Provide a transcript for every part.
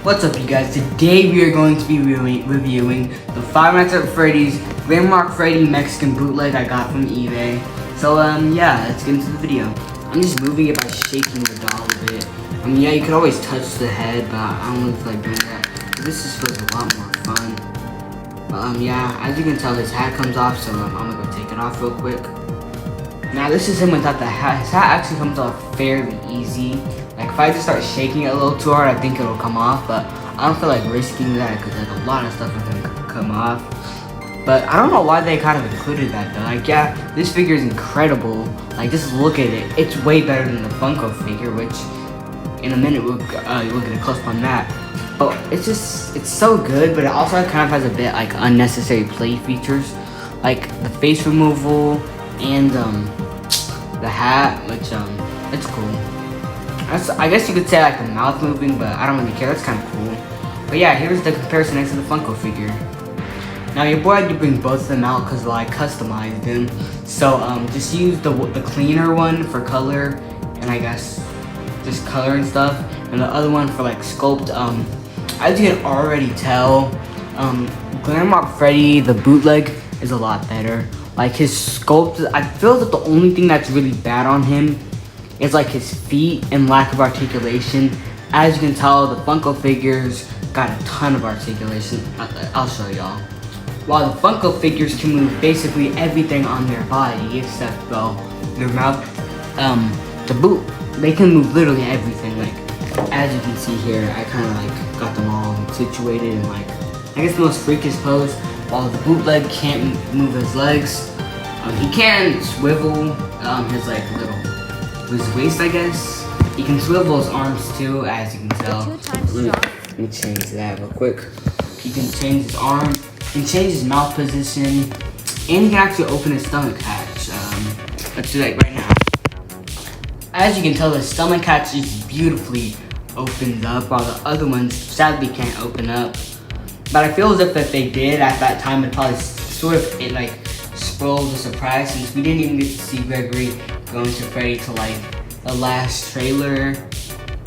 What's up, you guys? Today we are going to be reviewing the Five Nights at Freddy's GLAMROCK Freddy Mexican bootleg I got from eBay. So yeah, let's get into the video. I'm just moving it by shaking the doll a bit. I mean, yeah, you could always touch the head, but I don't really feel like doing that. This just feels a lot more fun. But yeah, as you can tell, his hat comes off, so I'm gonna go take it off real quick. Now this is him without the hat. His hat actually comes off fairly easy. Like if I just start shaking it a little too hard, I think it'll come off, but I don't feel like risking that because like a lot of stuff is gonna come off. But I don't know why they kind of included that though. Like yeah, this figure is incredible. Like just look at it. It's way better than the Funko figure, which in a minute we'll get a close up on that. But it's so good, but it also kind of has a bit like unnecessary play features, like the face removal and the hat, which it's cool. I guess you could say like the mouth moving, but I don't really care. That's kind of cool. But yeah, here's the comparison next to the Funko figure. Now your boy had to bring both of them out because I customized them. So just use the cleaner one for color, and I guess just color and stuff, and the other one for like sculpt. As you can already tell, GLAMROCK Freddy, the bootleg, is a lot better. Like his sculpt, I feel that the only thing that's really bad on him is like his feet and lack of articulation. As you can tell, the Funko figures got a ton of articulation. I'll show y'all. While the Funko figures can move basically everything on their body except well, their mouth, the boot, they can move literally everything. Like as you can see here, I kind of like got them all situated in like I guess the most freakish pose. While the bootleg can't move his legs, he can swivel his like his waist, I guess. He can swivel his arms too, as you can tell. Let me change that real quick. He can change his arm, he can change his mouth position, and he can actually open his stomach hatch. Let's do that right now. As you can tell, the stomach hatch is beautifully opened up, while the other ones sadly can't open up. But I feel as if they did at that time, it probably sort of spoiled the surprise, since we didn't even get to see Gregory going to Freddy to like the last trailer.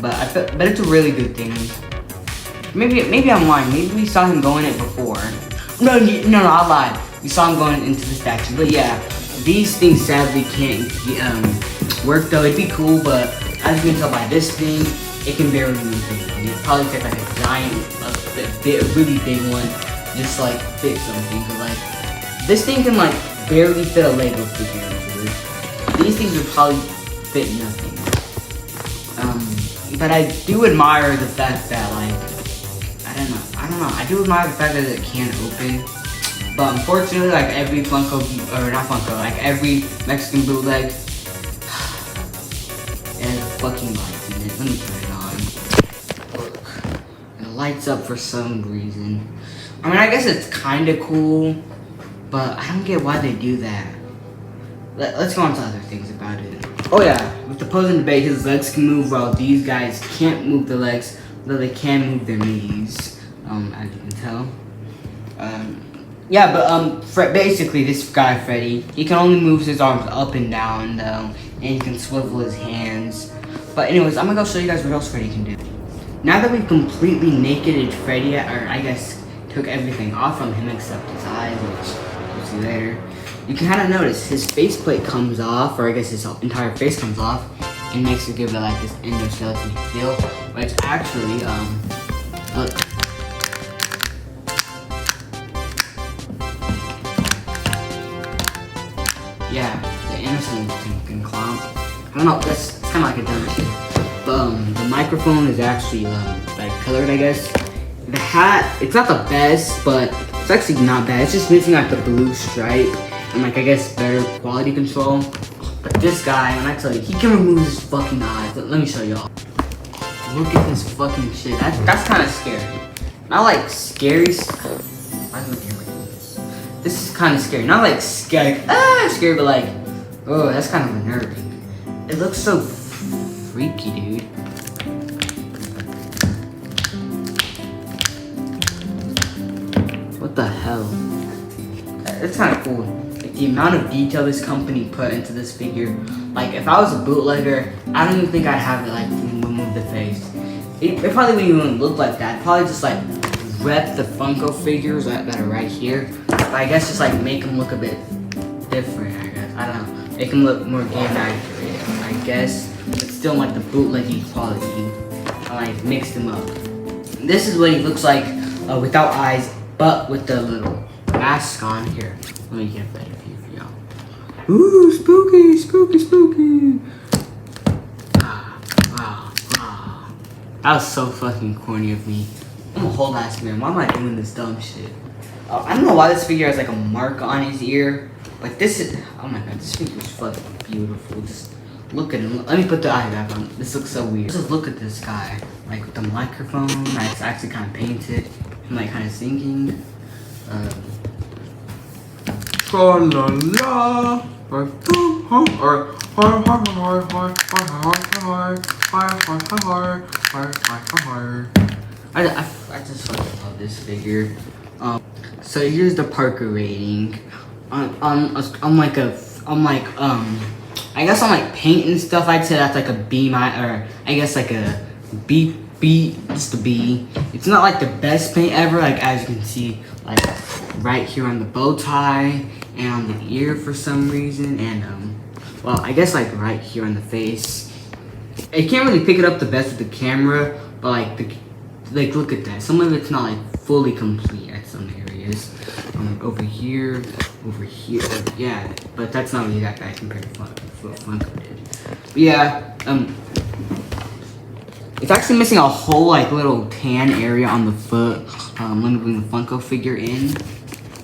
But it's a really good thing. Maybe I'm lying. Maybe we saw him going it before. No, I lied. We saw him going into the statue. But yeah, these things sadly can't work though. It'd be cool, but as you can tell by this thing, it can barely move anything. It'd probably take like a giant, a really big one, just like fit something. Cause like this thing can like barely fit a Lego figure into it. These things would probably fit nothing. But I do admire the fact that like I don't know. I do admire the fact that it can open. But unfortunately, like every Funko, or not Funko, like every Mexican bootleg, it has fucking lights in it. Let me turn it on. Look, it lights up for some reason. I mean, I guess it's kind of cool, but I don't get why they do that. Let's go on to other things about it. Oh yeah, with the pose and debate, his legs can move while these guys can't move their legs, though they can move their knees, as you can tell. Yeah, but basically this guy, Freddy, he can only move his arms up and down, though, and he can swivel his hands. But anyways, I'm gonna go show you guys what else Freddy can do. Now that we've completely nakeded Freddy, or I guess took everything off from him except his eyes, which you'll see later, you can kind of notice his faceplate comes off, or I guess his entire face comes off, and makes it give it like this endoskeleton feel, which actually, look. Yeah, the endoskeleton can clomp. I don't know, it's kind of like a dumb shit. But the microphone is actually like colored, I guess. The hat, it's not the best, but it's actually not bad. It's just missing like the blue stripe and like I guess better quality control. But this guy, when I tell you, he can remove his fucking eyes. Let me show y'all. Look at this fucking shit. That's kind of scary. Not like scary. Why is my camera doing this? This is kind of scary. Not like scary, scary, but like, oh, that's kind of unnerving. It looks so freaky, dude. What the hell? It's kind of cool. Like the amount of detail this company put into this figure. Like if I was a bootlegger, I don't even think I'd have it like remove the face. it probably wouldn't even look like that. Probably just like rep the Funko figures that are right here. But I guess just like make them look a bit different, I guess. I don't know. Make them look more game accurate, I guess. But still like the bootleggy quality. I like mixed them up. This is what he looks like without eyes, but with the little mask on. Here, let me get a better view for y'all. Ooh, spooky, spooky, spooky. That was so fucking corny of me. I'm a whole ass man. Why am I doing this dumb shit? I don't know why this figure has like a mark on his ear, but this is, oh my god, this figure is fucking beautiful. Just look at him. Let me put the eye back on. This looks so weird. Just look at this guy, like with the microphone. It's actually kind of painted. I'm like kind of singing. La la la. I just fucking love this figure. So here's the Parker rating. I guess on like paint and stuff, I'd say that's like a B or I guess like a B, just a B. It's not like the best paint ever, like as you can see, like right here on the bow tie and on the ear for some reason, and well, I guess like right here on the face. I can't really pick it up the best with the camera, but like look at that. Some of it's not like fully complete at some areas. Over here, yeah, but that's not really that bad compared to what Funko did. But yeah, it's actually missing a whole like little tan area on the foot. Let me bring the Funko figure in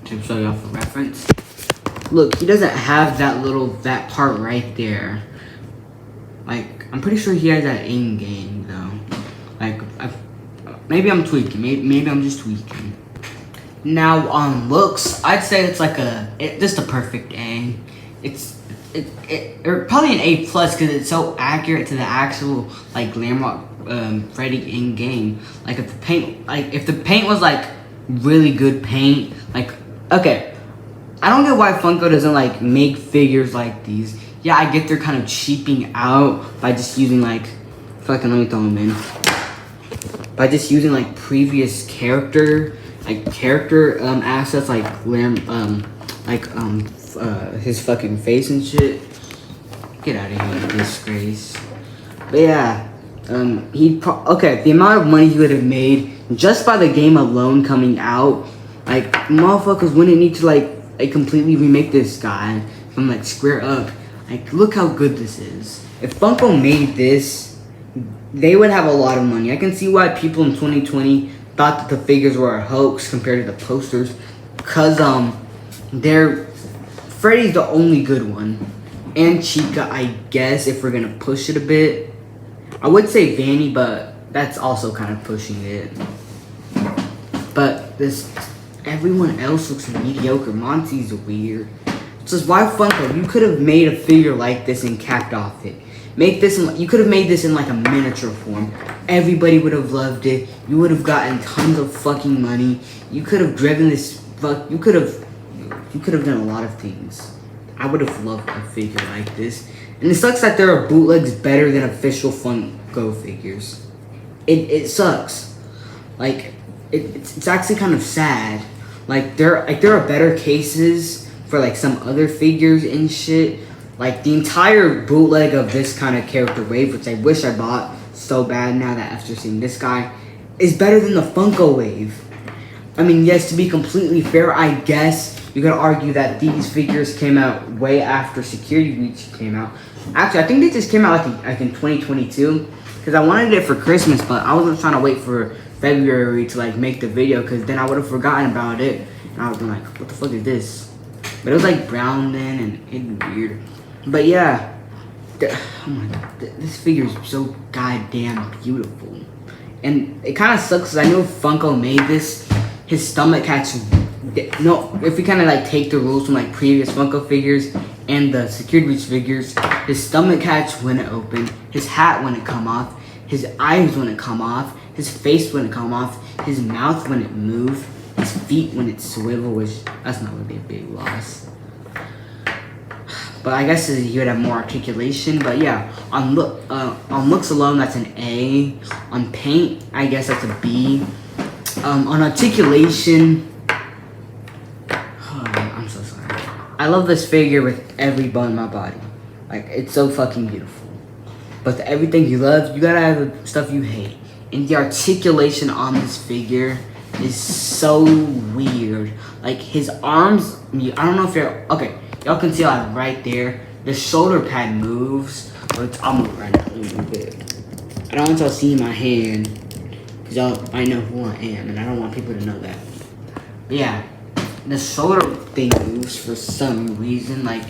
to show you all for reference. Look, he doesn't have that part right there. Like, I'm pretty sure he has that in game though. Like, maybe I'm tweaking. Maybe I'm just tweaking. Now on looks, I'd say it's like just a perfect A. Or probably an A plus because it's so accurate to the actual like GLAMROCK Freddy in game. Like if the paint was like really good paint, like okay. I don't get why Funko doesn't like make figures like these. Yeah, I get they're kind of cheaping out by just using like, fucking let me throw them in. By just using like previous character assets like his fucking face and shit. Get out of here, you disgrace. But yeah, the amount of money he would have made just by the game alone coming out, like motherfuckers wouldn't need to like completely remake this guy from like square up. Like look how good this is. If Funko made this, they would have a lot of money. I can see why people in 2020 thought that the figures were a hoax compared to the posters, cause Freddy's the only good one, and Chica, I guess, if we're gonna push it a bit. I would say Vanny, but that's also kind of pushing it. But everyone else looks mediocre. Monty's weird. It's just why Funko? You could have made a figure like this and capped off it. You could have made this in like a miniature form. Everybody would have loved it. You would have gotten tons of fucking money. You could have driven this. You could have done a lot of things. I would have loved a figure like this. And it sucks that there are bootlegs better than official Funko figures. It sucks. Like it's actually kind of sad. Like there are better cases for like some other figures and shit. Like the entire bootleg of this kind of character wave, which I wish I bought so bad now that after seeing this guy, is better than the Funko wave. I mean, yes, to be completely fair, I guess you could argue that these figures came out way after Security Breach came out. Actually, I think they just came out like in 2022 because I wanted it for Christmas, but I wasn't trying to wait for February to like make the video because then I would have forgotten about it and I would be like, what the fuck is this? But it was like brown then and it'd be weird. But yeah, oh my god, this figure is so goddamn beautiful. And it kind of sucks because I know if Funko made this, his stomach catch, if we kind of like take the rules from like previous Funko figures and the Security Breach figures, his stomach catch wouldn't open, his hat wouldn't come off, his eyes wouldn't come off, his face wouldn't come off, his mouth wouldn't move, his feet wouldn't swivel, which that's not really a big loss. but I guess he would have more articulation. But yeah, on looks alone, that's an A. On paint, I guess that's a B. On articulation, I'm so sorry. I love this figure with every bone in my body. Like, it's so fucking beautiful. But everything you love, you gotta have the stuff you hate. And the articulation on this figure is so weird. Like, his arms, I don't know if you're, okay, y'all can see like right there, the shoulder pad moves, but I'll move right now, let me move it. I don't want y'all to see my hand, because y'all might know who I am, and I don't want people to know that. But yeah, the shoulder thing moves for some reason, like,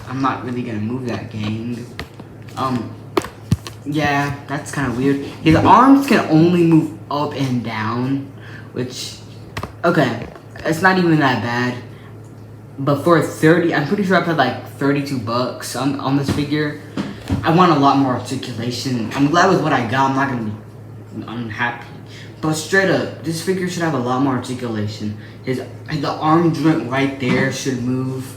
I'm not really gonna move that, gang. Yeah, that's kind of weird. His arms can only move up and down, which, okay, it's not even that bad. But for 30, I'm pretty sure I paid like 32 bucks on this figure. I want a lot more articulation. I'm glad with what I got. I'm not gonna be unhappy. But straight up, this figure should have a lot more articulation. The arm joint right there should move.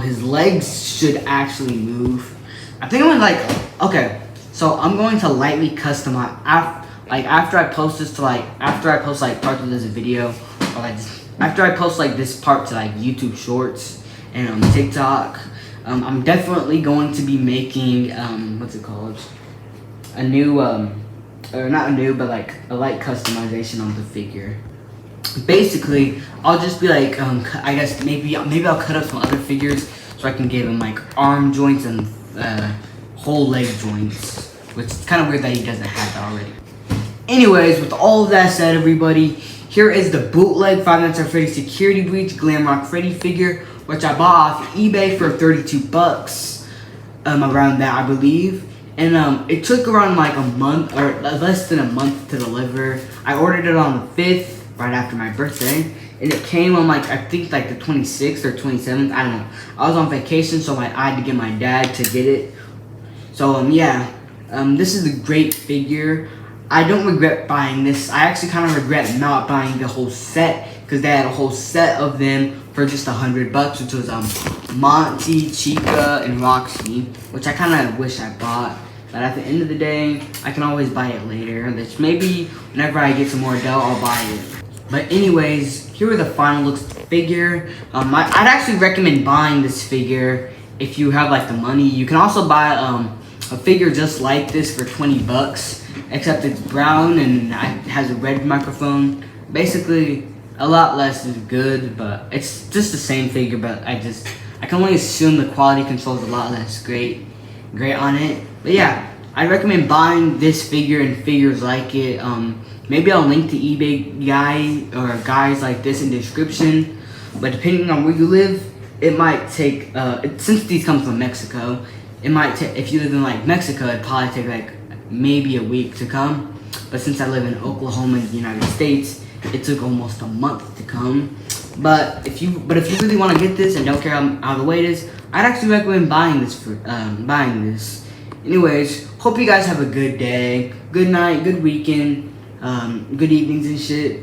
His legs should actually move. I think I'm like, okay. So I'm going to lightly customize after I post this to after I post like parts of this video, or like after I post like this part to like YouTube Shorts and TikTok. I'm definitely going to be making what's it called? A new or not a new, but like a light customization on the figure. Basically, I'll just be like I guess maybe I'll cut up some other figures so I can give him like arm joints and whole leg joints, which is kind of weird that he doesn't have that already. Anyways, with all of that said, everybody, here is the bootleg Five Nights at Freddy's Security Breach GLAMROCK Freddy figure, which I bought off eBay for 32 bucks, around that I believe. And it took around like a month, or less than a month to deliver. I ordered it on the 5th, right after my birthday. And it came on like, I think like the 26th or 27th, I don't know. I was on vacation, so I had to get my dad to get it. So yeah, this is a great figure. I don't regret buying this. I actually kind of regret not buying the whole set, because they had a whole set of them for just 100 bucks, which was Monty, Chica, and Roxy, which I kind of wish I bought. But at the end of the day, I can always buy it later. Which maybe whenever I get some more dough, I'll buy it. But anyways, here are the final looks of the figure. I'd actually recommend buying this figure if you have like the money. You can also buy a figure just like this for 20 bucks, except it's brown and it has a red microphone. Basically, a lot less is good, but it's just the same figure, but I can only assume the quality control is a lot less great on it. But yeah, I recommend buying this figure and figures like it. Maybe I'll link to eBay guys like this in the description, but depending on where you live, it might take, since these come from Mexico, it might take, if you live in like Mexico, it'd probably take like maybe a week to come. But since I live in Oklahoma in the United States, it took almost a month to come. But if you really want to get this and don't care how the weight is, I'd actually recommend buying this. Anyways, hope you guys have a good day, good night, good weekend, good evenings and shit.